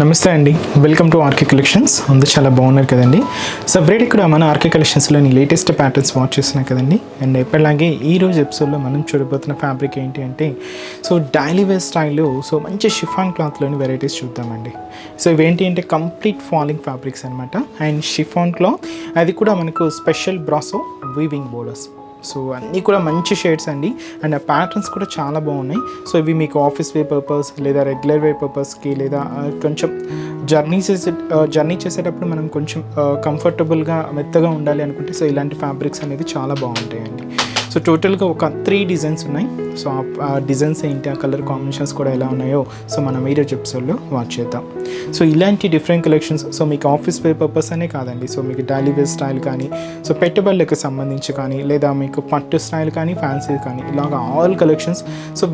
నమస్తే అండి, welcome to RK collections. అందరూ చాలా బాగున్నారు కదండి. సపరేట్ ఇక్కడ మన ఆర్కే కలెక్షన్స్లోని లేటెస్ట్ ప్యాటర్న్స్ వాచ్ చేస్తున్నాం కదండి. అండ్ ఎప్పటిలాగే ఈరోజు ఎపిసోడ్లో మనం చూడబోతున్న ఫ్యాబ్రిక్ ఏంటి అంటే డైలీ వేర్ స్టైల్లో మంచి షిఫాన్ క్లాత్లోని వెరైటీస్ చూద్దామండి. ఇవేంటి అంటే కంప్లీట్ ఫాలింగ్ ఫ్యాబ్రిక్స్ అనమాట. అండ్ షిఫాన్ క్లాత్ అది కూడా మనకు స్పెషల్ బ్రాసో వీవింగ్ బోర్డర్స్. అన్నీ కూడా మంచి షేడ్స్ అండి. అండ్ ఆ ప్యాటర్న్స్ కూడా చాలా బాగున్నాయి. ఇవి మీకు ఆఫీస్ వేర్ పర్పస్ లేదా రెగ్యులర్ వేర్ పర్పస్కి లేదా కొంచెం జర్నీ చేసేటప్పుడు మనం కొంచెం కంఫర్టబుల్గా మెత్తగా ఉండాలి అనుకుంటే ఇలాంటి ఫ్యాబ్రిక్స్ అనేది చాలా బాగుంటాయండి. టోటల్గా ఒక 3 డిజైన్స్ ఉన్నాయి. ఆ డిజైన్స్ ఏంటి, ఆ కలర్ కాంబినేషన్స్ కూడా ఎలా ఉన్నాయో మనం ఈరోజు ఎపిసోడ్లో వాచ్ చేద్దాం. ఇలాంటి డిఫరెంట్ కలెక్షన్స్ మీకు ఆఫీస్ వేర్ పర్పస్ అనే కాదండి. మీకు డైలీ వేర్ స్టైల్ కానీ పెట్టుబడులకు సంబంధించి కానీ లేదా మీకు పట్టు స్టైల్ కానీ ఫ్యాన్సీ కానీ ఇలాగ ఆల్ కలెక్షన్స్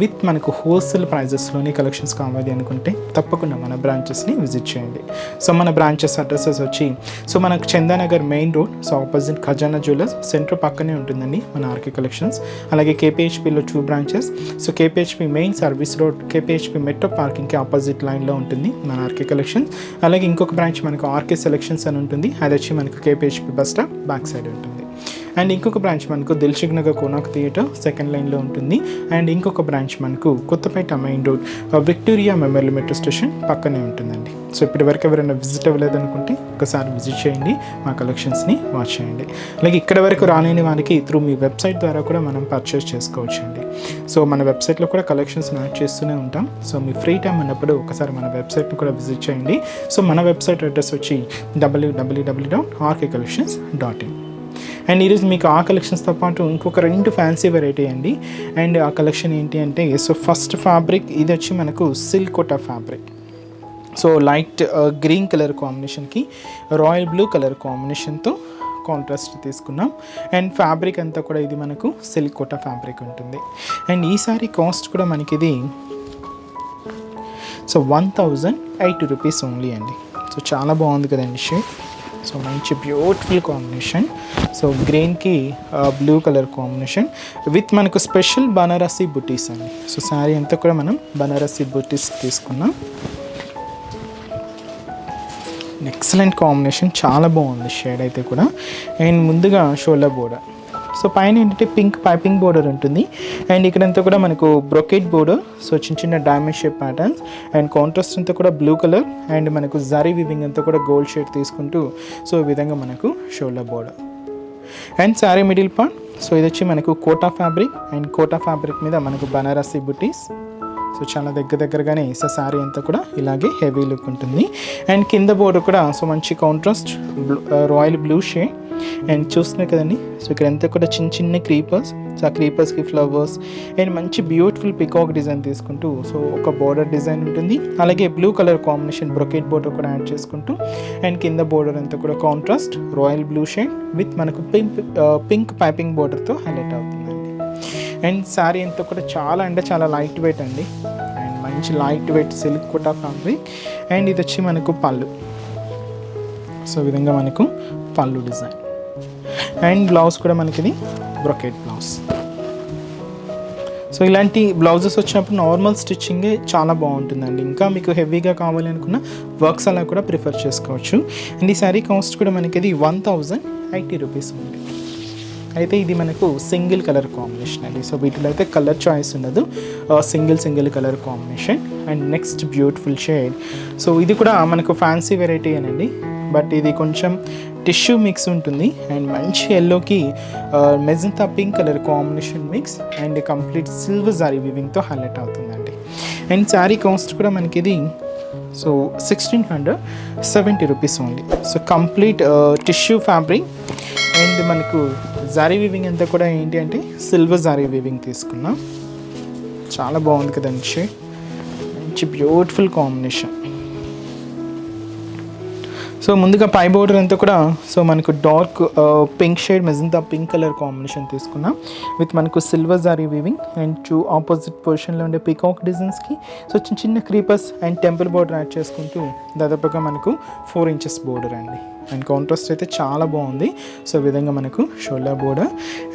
విత్ మనకు హోల్సేల్ ప్రైజెస్లోని కలెక్షన్స్ కావాలి అనుకుంటే తప్పకుండా మన బ్రాంచెస్ని విజిట్ చేయండి. మన బ్రాంచెస్ అడ్రసెస్ వచ్చి మనకు Chandanagar main road opposite Khazana jewellers centre పక్కనే ఉంటుందండి మన ఆర్కే కలెక్షన్స్. అలాగే కేపీహెచ్పిలో 2 branches. KPHB main service road KPHB metro పార్కింగ్కి ఆపోజిట్ లైన్లో ఉంటుంది మన ఆర్కే కలెక్షన్స్. అలాగే ఇంకొక బ్రాంచ్ మనకు ఆర్కే సెలెక్షన్స్ అని ఉంటుంది. అది వచ్చి మనకు KPHB bus stop back side ఉంటుంది. అండ్ ఇంకొక బ్రాంచ్ మనకు Dilsukhnagar Konark theatre second లైన్లో ఉంటుంది. అండ్ ఇంకొక బ్రాంచ్ మనకు Kothapet main road Victoria Memorial metro station పక్కనే ఉంటుందండి. ఇప్పటి వరకు ఎవరైనా విజిట్ అవ్వలేదనుకుంటే ఒకసారి విజిట్ చేయండి, మా కలెక్షన్స్ని వాచ్ చేయండి. అలాగే ఇక్కడ వరకు రాలేని వారికి త్రూ మీ వెబ్సైట్ ద్వారా కూడా మనం పర్చేస్ చేసుకోవచ్చు అండి. మన వెబ్సైట్లో కూడా కలెక్షన్స్ యాడ్ చేస్తూనే ఉంటాం. మీ ఫ్రీ టైం ఉన్నప్పుడు ఒకసారి మన వెబ్సైట్ని కూడా విజిట్ చేయండి. మన వెబ్సైట్ అడ్రస్ వచ్చి www.rkcollections.in. అండ్ ఈరోజు మీకు ఆ కలెక్షన్స్తో పాటు ఇంకొక 2 ఫ్యాన్సీ వెరైటీ అండి. అండ్ ఆ కలెక్షన్ ఏంటి అంటే ఫస్ట్ ఫ్యాబ్రిక్ ఇది వచ్చి మనకు silk Kota fabric. Light green colour కాంబినేషన్కి రాయల్ బ్లూ కలర్ కాంబినేషన్తో కాంట్రాస్ట్ తీసుకున్నాం. అండ్ ఫ్యాబ్రిక్ అంతా కూడా ఇది మనకు సిల్క్ కోటా ఫ్యాబ్రిక్ ఉంటుంది. అండ్ ఈ సారీ కాస్ట్ కూడా మనకి ఇది 1080 రూపీస్ ఓన్లీ అండి. చాలా బాగుంది కదండి షేడ్. మంచి బ్యూటిఫుల్ కాంబినేషన్. గ్రీన్కి బ్లూ కలర్ కాంబినేషన్ విత్ మనకు స్పెషల్ బనారసి బుటీస్ అండి. శారీ అంతా కూడా మనం బనారసి బుటీస్ తీసుకున్నాం. ఎక్సలెంట్ కాంబినేషన్, చాలా బాగుంది షేడ్ అయితే కూడా. అండ్ ముందుగా షోల్డర్ బోర్డర్. పైన ఏంటంటే పింక్ పైపింగ్ బోర్డర్ ఉంటుంది. అండ్ ఇక్కడంతా కూడా మనకు బ్రొకెట్ బోర్డర్. చిన్న చిన్న diamond shape patterns. And contrast అంతా కూడా బ్లూ కలర్. అండ్ మనకు జరీ వివింగ్ అంతా కూడా గోల్డ్ షేడ్ తీసుకుంటూ ఈ విధంగా మనకు shoulder border. And sari middle part ఇది వచ్చి మనకు Kota fabric. And Kota fabric మీద మనకు బనారసి బుటీస్. చాలా దగ్గరగానే శారీ అంతా కూడా ఇలాగే హెవీ లుక్ ఉంటుంది. అండ్ కింద బోర్డర్ కూడా మంచి contrast royal blue shade. And చూస్తున్నారు కదండి, ఇక్కడ అంతా కూడా చిన్న చిన్న క్రీపర్స్. ఆ క్రీపర్స్కి ఫ్లవర్స్ అండ్ మంచి బ్యూటిఫుల్ పికాక్ డిజైన్ తీసుకుంటూ ఒక బోర్డర్ డిజైన్ ఉంటుంది. అలాగే blue colour combination brocade border కూడా యాడ్ చేసుకుంటూ అండ్ కింద బోర్డర్ అంతా కూడా contrast royal blue shade with మనకు పింక్ పైపింగ్ బోర్డర్తో హైలైట్ అవుతుందండి. అండ్ శారీ అంతా కూడా చాలా లైట్ వెయిట్ అండి. అండ్ మంచి light weight silk Kota fabric. And ఇది వచ్చి మనకు పళ్ళు. ఈ విధంగా మనకు పళ్ళు డిజైన్. అండ్ బ్లౌజ్ కూడా మనకి ఇది బ్రొకెట్ బ్లౌజ్. ఇలాంటి బ్లౌజెస్ వచ్చినప్పుడు నార్మల్ స్టిచ్చింగే చాలా బాగుంటుందండి. ఇంకా మీకు హెవీగా కావాలి అనుకున్న వర్క్స్ అలా కూడా ప్రిఫర్ చేసుకోవచ్చు. అండ్ ఈ శారీ కాస్ట్ కూడా మనకి ఇది 1080 రూపీస్ ఉంది. అయితే ఇది మనకు సింగిల్ కలర్ కాంబినేషన్ అండి. వీటిలో అయితే కలర్ చాయిస్ ఉండదు, single colour combination. And next beautiful shade. ఇది కూడా మనకు ఫ్యాన్సీ వెరైటీ అనండి. బట్ ఇది కొంచెం టిష్యూ మిక్స్ ఉంటుంది. అండ్ మంచి ఎల్లోకి magenta pink colour combination mix. And complete silver జారీ వివింగ్తో హైలైట్ అవుతుందండి. అండ్ శారీ కాస్ట్ కూడా మనకి ఇది 1670 rupees only. Complete tissue fabric. And మనకు జారీ వీవింగ్ అంతా కూడా ఏంటి అంటే సిల్వర్ జారీ వీవింగ్ తీసుకున్నాం. చాలా బాగుంది కదండి షేడ్. మంచి బ్యూటిఫుల్ కాంబినేషన్. ముందుగా పై బోర్డర్ అంతా కూడా మనకు dark pink shade magenta pink colour combination తీసుకున్నాం విత్ మనకు సిల్వర్ జారీ వీవింగ్. అండ్ 2 ఆపోజిట్ పొజిషన్లో ఉండే పీకాక్ డిజైన్స్కి చిన్న creepers and temple border add చేసుకుంటూ దాదాపుగా మనకు 4 ఇంచెస్ బోర్డర్ అండి. అండ్ కాంట్రాస్ట్ అయితే చాలా బాగుంది. ఈ విధంగా మనకు shoulder border.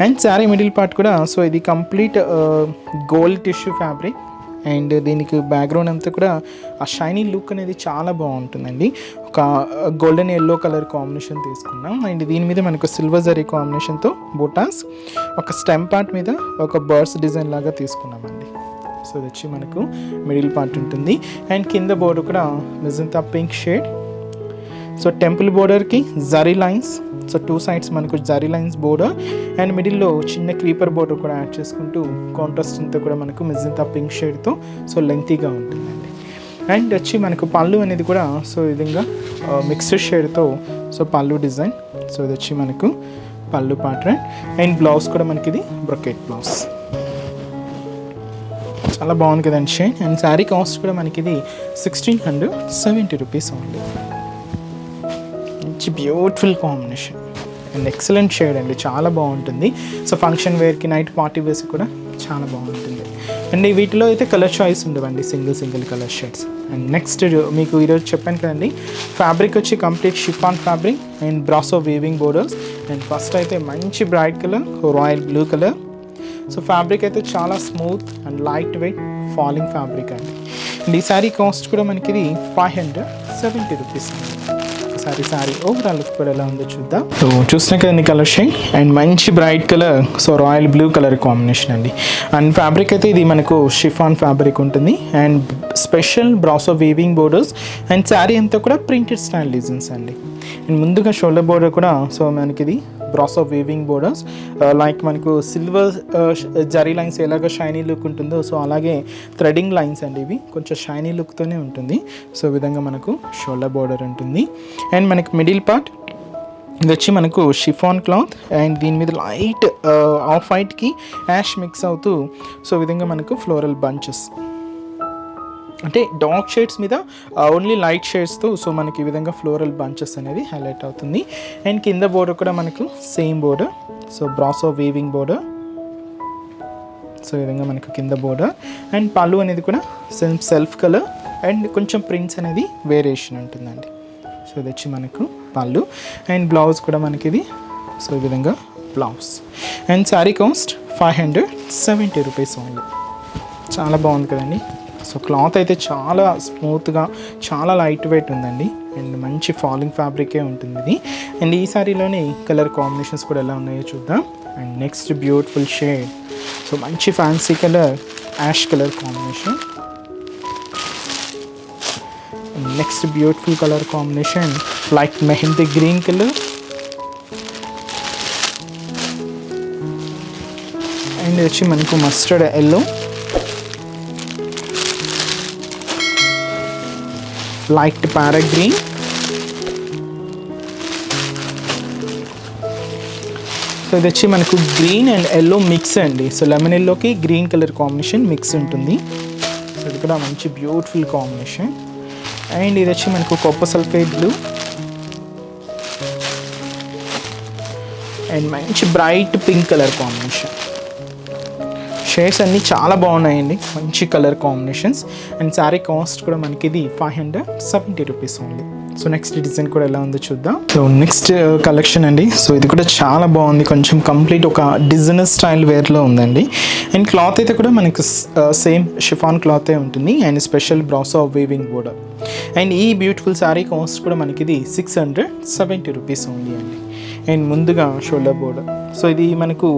And sari middle part కూడా ఇది complete gold tissue fabric. And దీనికి బ్యాక్గ్రౌండ్ అంతా కూడా ఆ షైనీ లుక్ అనేది చాలా బాగుంటుందండి. ఒక గోల్డెన్ ఎల్లో కలర్ కాంబినేషన్ తీసుకున్నాం. అండ్ దీని మీద మనకు సిల్వర్ జరీ కాంబినేషన్తో బొటాస్, ఒక స్టెమ్ పార్ట్ మీద ఒక బర్డ్స్ డిజైన్ లాగా తీసుకున్నామండి. సో ఇది వచ్చి మనకు మిడిల్ పార్ట్ ఉంటుంది. అండ్ కింద బోర్డర్ కూడా magenta pink shade. So temple బోర్డర్కి జరీ లైన్స్, సో 2 సైడ్స్ మనకు జరీ లైన్స్ బోర్డర్ అండ్ మిడిల్లో చిన్న క్రీపర్ బోర్డర్ కూడా యాడ్ చేసుకుంటూ కాంట్రాస్ట్ అంతా కూడా మనకు మెజంతా పింక్ షేడ్తో సో లెంతీగా ఉంటుందండి. అండ్ వచ్చి మనకు పళ్ళు అనేది కూడా సో ఈ విధంగా మిక్స్డ్ షేడ్తో సో పళ్ళు డిజైన్. సో ఇది వచ్చి మనకు పళ్ళు ప్యాటర్న్. అండ్ బ్లౌజ్ కూడా మనకి ఇది బ్రొకెట్ బ్లౌజ్. చాలా బాగుంది కదండి షేడ్. అండ్ శారీ కాస్ట్ కూడా మనకి ఇది 1670 రూపీస్ ఓన్లీ. మంచి beautiful combination and excellent shade అండి, చాలా బాగుంటుంది. సో ఫంక్షన్ వేర్కి, నైట్ పార్టీ వేర్కి కూడా చాలా బాగుంటుంది. అండ్ వీటిలో అయితే కలర్ చాయిస్ ఉండవండి, single colour shades. And next మీకు ఈరోజు చెప్పాను కదండి, ఫ్యాబ్రిక్ వచ్చి complete chiffon fabric and brasso weaving borders. And first అయితే మంచి bright colour, royal blue colour. So fabric అయితే చాలా smooth and light weight falling fabric అండి. అండ్ ఈ శారీ కాస్ట్ కూడా మనకి ఇది 570 రూపీస్ అండి. సారీ ఓవరాల్ లుక్ కూడా ఎలా ఉందో చూద్దాం. సో చూసినా కదండి కలర్ షేడ్ అండ్ మంచి bright colour, so royal blue colour combination అండి. అండ్ ఫ్యాబ్రిక్ అయితే ఇది మనకు షిఫాన్ ఫ్యాబ్రిక్ ఉంటుంది and special brasso weaving borders. And sari అంతా కూడా ప్రింటెడ్ స్టైల్ డిజైన్స్ అండి. అండ్ ముందుగా షోల్డర్ బోర్డర్ కూడా సో మనకి ఇది బ్రాసో వీవింగ్ బోర్డర్స్, లైక్ మనకు సిల్వర్ జరీ లైన్స్ ఎలాగ షైనీ లుక్ ఉంటుందో సో అలాగే థ్రెడింగ్ లైన్స్ అండి, ఇవి కొంచెం షైనీ లుక్తోనే ఉంటుంది. సో ఈ విధంగా మనకు షోల్డర్ బోర్డర్ ఉంటుంది. అండ్ మనకు మిడిల్ పార్ట్ ఇది వచ్చి మనకు షిఫాన్ క్లాత్ అండ్ దీని మీద లైట్ ఆఫ్ వైట్కి యాష్ మిక్స్ అవుతూ సో ఈ విధంగా మనకు ఫ్లోరల్ బంచెస్, అంటే డార్క్ షేడ్స్ మీద ఓన్లీ లైట్ షేడ్స్తో సో మనకి ఈ విధంగా ఫ్లోరల్ బంచెస్ అనేది హైలైట్ అవుతుంది. అండ్ కింద బోర్డర్ కూడా మనకు same border, so brasso weaving border. So ఈ విధంగా మనకు కింద బోర్డర్. అండ్ పళ్ళు అనేది కూడా సెల్ఫ్ కలర్ అండ్ కొంచెం ప్రింట్స్ అనేది వేరియేషన్ ఉంటుందండి. సో ఇది వచ్చి మనకు పళ్ళు. అండ్ బ్లౌజ్ కూడా మనకి ఇది సో ఈ విధంగా blouse. And sari cost 570 rupees only. చాలా బాగుంది కదండి. సో క్లాత్ అయితే చాలా స్మూత్గా, చాలా లైట్ వెయిట్ ఉందండి అండ్ మంచి ఫాలింగ్ ఫ్యాబ్రికే ఉంటుంది ఇది. అండ్ ఈ సారీలోని కలర్ కాంబినేషన్స్ కూడా ఎలా ఉన్నాయో చూద్దాం. And next beautiful shade, so మంచి fancy colour, ash colour combination. Next beautiful colour combination like mehndi green colour. And వచ్చి మనకు mustard yellow, light parrot green. So ఇది వచ్చి మనకు గ్రీన్ అండ్ ఎల్లో మిక్స్ అండి. సో లెమన్ ఎల్లోకి గ్రీన్ కలర్ కాంబినేషన్ మిక్స్ ఉంటుంది. So ఇది కూడా మంచి బ్యూటిఫుల్ కాంబినేషన్. అండ్ ఇది వచ్చి మనకు కాపర్ సల్ఫేట్ బ్లూ అండ్ మంచి bright pink colour combination. Shades అన్నీ చాలా బాగున్నాయండి, మంచి colour combinations. And sari cost కూడా మనకి ఇది 570 rupees only. So next design కూడా ఎలా ఉందో చూద్దాం. సో నెక్స్ట్ కలెక్షన్ అండి. సో ఇది కూడా చాలా బాగుంది, కొంచెం కంప్లీట్ ఒక డిజైనర్ స్టైల్ వేర్లో ఉందండి. అండ్ క్లాత్ అయితే కూడా మనకు సేమ్ షిఫాన్ క్లాతే ఉంటుంది and special brasso weaving border. And ఈ బ్యూటిఫుల్ శారీ కాస్ట్ కూడా మనకి ఇది 670 రూపీస్ ఓన్లీ అండి. అండ్ ముందుగా షోల్డర్ బోర్డర్, సో ఇది మనకు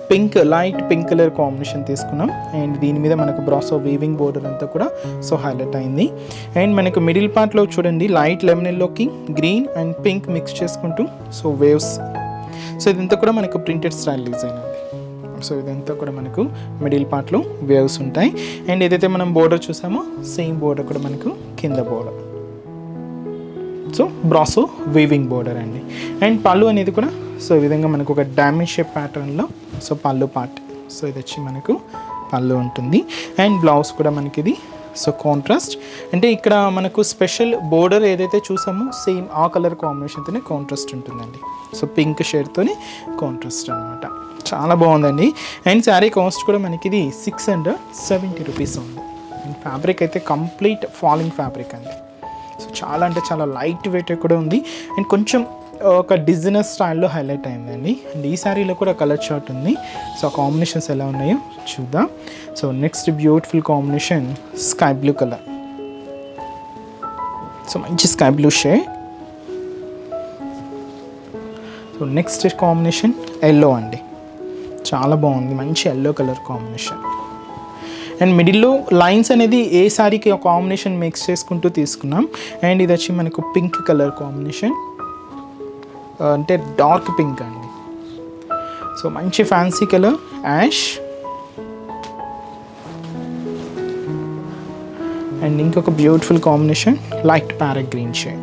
pink, light pink colour combination తీసుకున్నాం. అండ్ దీని మీద మనకు బ్రాసో వీవింగ్ బోర్డర్ అంతా కూడా సో హైలైట్ అయింది. అండ్ మనకు మిడిల్ పార్ట్లో చూడండి లైట్ లెమన్ ఎల్లోకి గ్రీన్ అండ్ పింక్ మిక్స్ చేసుకుంటూ సో వేవ్స్. సో ఇదంతా కూడా మనకు ప్రింటెడ్ స్టైల్ డిజైన్ అండి. సో ఇదంతా కూడా మనకు మిడిల్ పార్ట్లో వేవ్స్ ఉంటాయి. అండ్ ఏదైతే మనం బోర్డర్ చూసామో సేమ్ బోర్డర్ కూడా మనకు కింద border, so brasso weaving border అండి. అండ్ పళ్ళు అనేది కూడా సో ఈ విధంగా మనకు ఒక డైమండ్ షేప్ ప్యాటర్న్లో సో పళ్ళు పార్ట్. సో ఇది వచ్చి మనకు పళ్ళు ఉంటుంది. అండ్ బ్లౌజ్ కూడా మనకి ఇది సో కాంట్రాస్ట్, అంటే ఇక్కడ మనకు స్పెషల్ బోర్డర్ ఏదైతే చూసామో సేమ్ ఆ కలర్ కాంబినేషన్తోనే కాంట్రాస్ట్ ఉంటుందండి. సో పింక్ షేడ్తోనే కాంట్రాస్ట్ అనమాట. చాలా బాగుందండి. అండ్ శారీ కాస్ట్ కూడా మనకి ఇది 670 రూపీస్ ఉంది. అండ్ ఫ్యాబ్రిక్ అయితే కంప్లీట్ ఫాలింగ్ ఫ్యాబ్రిక్ అండి. సో చాలా అంటే చాలా లైట్ వెయిట్ కూడా ఉంది అండ్ కొంచెం ఒక డిజైనర్ స్టైల్లో హైలైట్ అయిందండి. అండ్ ఈ శారీలో కూడా కలర్ చార్ట్ ఉంది. సో కాంబినేషన్స్ ఎలా ఉన్నాయో చూద్దాం. So next beautiful combination sky blue colour. So మంచి sky blue shade. So next combination yellow అండి, చాలా బాగుంది, మంచి ఎల్లో కలర్ కాంబినేషన్. అండ్ మిడిల్లో లైన్స్ అనేది ఏ సారీకి కాంబినేషన్ మిక్స్ చేసుకుంటూ తీసుకున్నాం. అండ్ ఇది వచ్చి మనకు పింక్ కలర్ కాంబినేషన్, అంటే డార్క్ పింక్ అండి. సో మంచి ఫ్యాన్సీ కలర్ యాష్. అండ్ ఇంకొక beautiful combination light parrot green shade.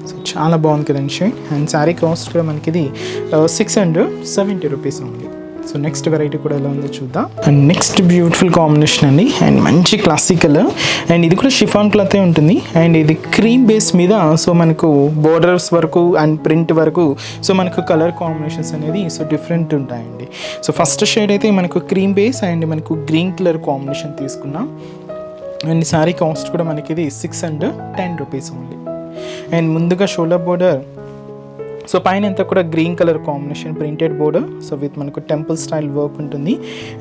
So చాలా బాగుంది కదండి షేడ్. అండ్ శారీ కాస్ట్ కూడా మనకి ఇది 670 రూపీస్ ఉంది. సో నెక్స్ట్ వెరైటీ కూడా ఎలా ఉందో చూద్దాం. అండ్ నెక్స్ట్ బ్యూటిఫుల్ కాంబినేషన్ అండి, అండ్ మంచి క్లాసిక్ కలర్. అండ్ ఇది కూడా షిఫాన్ క్లాత్ ఉంటుంది. అండ్ ఇది క్రీమ్ బేస్ మీద సో మనకు బోర్డర్స్ వరకు అండ్ ప్రింట్ వరకు సో మనకు కలర్ కాంబినేషన్స్ అనేది సో డిఫరెంట్ ఉంటాయండి. సో ఫస్ట్ షేడ్ అయితే మనకు క్రీమ్ బేస్ అండ్ మనకు గ్రీన్ కలర్ కాంబినేషన్ తీసుకున్నాం. అండ్ శారీ కాస్ట్ కూడా మనకి ఇది 610 రూపీస్ ఓన్లీ. అండ్ ముందుగా షోల్డర్ బోర్డర్ సో పైన అంతా కూడా green colour combination printed border, so with మనకు టెంపుల్ స్టైల్ వర్క్ ఉంటుంది.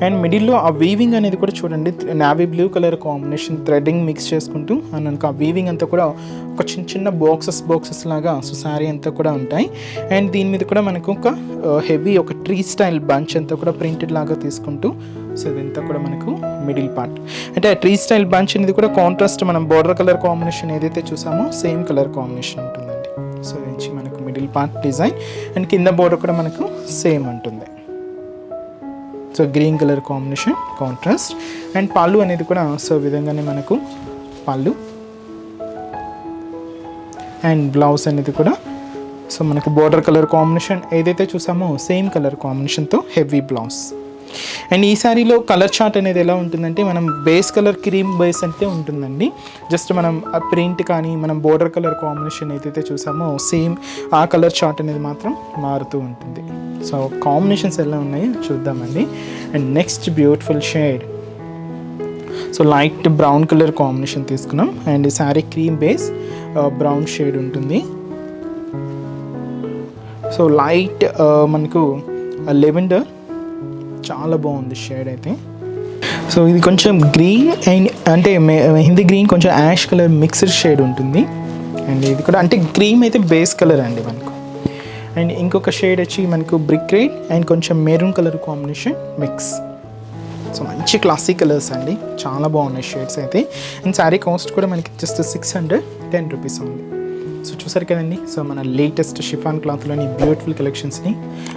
అండ్ మిడిల్లో ఆ వీవింగ్ అనేది కూడా చూడండి, navy blue colour combination threading mix చేసుకుంటూ అండ్ మనకు ఆ వీవింగ్ అంతా కూడా ఒక చిన్న చిన్న బాక్సెస్ లాగా సో శారీ అంతా కూడా ఉంటాయి. అండ్ దీని మీద కూడా మనకు ఒక హెవీ ఒక ట్రీ స్టైల్ బంచ్ అంతా కూడా ప్రింటెడ్ లాగా తీసుకుంటూ సో ఇదంతా కూడా మనకు మిడిల్ పార్ట్, అంటే ఆ ట్రీ స్టైల్ బంచ్ అనేది కూడా కాంట్రాస్ట్ మనం బోర్డర్ కలర్ కాంబినేషన్ ఏదైతే చూసామో సేమ్ కలర్ కాంబినేషన్ ఉంటుందండి. సో ఇది మనకు మిడిల్ పార్ట్ డిజైన్. అండ్ కింద బోర్డర్ కూడా మనకు సేమ్ ఉంటుంది. So green colour combination contrast. And పళ్ళు అనేది కూడా సో విధంగానే మనకు పళ్ళు. అండ్ బ్లౌజ్ అనేది కూడా సో మనకు బోర్డర్ కలర్ కాంబినేషన్ ఏదైతే చూసామో సేమ్ కలర్ కాంబినేషన్తో హెవీ బ్లౌజ్. అండ్ ఈ శారీలో కలర్ చార్ట్ అనేది ఎలా ఉంటుందంటే మనం బేస్ కలర్ క్రీమ్ బేస్ అంటే ఉంటుందండి. జస్ట్ మనం ఆ ప్రింట్ కానీ మనం బోర్డర్ కలర్ కాంబినేషన్ ఏదైతే చూసామో సేమ్ ఆ కలర్ చార్ట్ అనేది మాత్రం మారుతూ ఉంటుంది. సో కాంబినేషన్స్ ఎలా ఉన్నాయో చూద్దామండి. And next beautiful shade so light brown colour combination తీసుకున్నాం. అండ్ ఈ sari cream base brown shade ఉంటుంది. సో లైట్ మనకు లెవెండర్, చాలా బాగుంది షేడ్ అయితే. సో ఇది కొంచెం గ్రీన్ అండ్ అంటే హిందీ గ్రీన్ కొంచెం యాష్ కలర్ మిక్స్డ్ షేడ్ ఉంటుంది. అండ్ ఇది కూడా అంటే క్రీమ్ అయితే బేస్ కలర్ అండి మనకు. అండ్ ఇంకొక షేడ్ వచ్చి మనకు బ్రిక్ రెడ్ అండ్ కొంచెం maroon colour combination mix. So మంచి క్లాసిక్ కలర్స్ అండి, చాలా బాగున్నాయి షేడ్స్ అయితే. అండ్ శారీ కాస్ట్ కూడా మనకి జస్ట్ 610 రూపీస్ ఉంది. సో చూసారు కదండి, సో మన లేటెస్ట్ షిఫాన్ క్లాత్లోని బ్యూటిఫుల్ కలెక్షన్స్ని.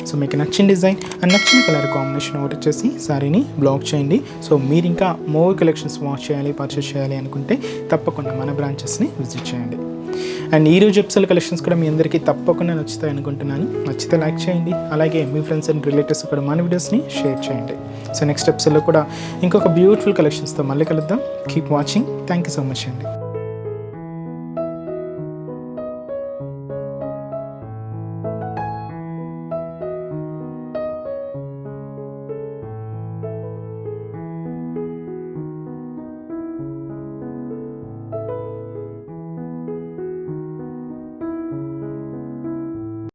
సో మీకు నచ్చిన డిజైన్ అండ్ నచ్చిన కలర్ కాంబినేషన్ ఆర్డర్ చేసి శారీని బ్లాక్ చేయండి. సో మీరు ఇంకా మోర్ కలెక్షన్స్ వాచ్ చేయాలి, పర్చేస్ చేయాలి అనుకుంటే తప్పకుండా మన బ్రాంచెస్ని విజిట్ చేయండి. అండ్ ఈరోజు ఎపిసోడ్ కలెక్షన్స్ కూడా మీ అందరికీ తప్పకుండా నచ్చుతాయి అనుకుంటున్నాను. నచ్చితే లైక్ చేయండి, అలాగే మీ ఫ్రెండ్స్ అండ్ రిలేటివ్స్ కూడా మన వీడియోస్ని షేర్ చేయండి. సో నెక్స్ట్ ఎపిసోడ్లో కూడా ఇంకొక బ్యూటిఫుల్ కలెక్షన్స్తో మళ్ళీ కలుద్దాం. Keep watching. Thank you so much అండి.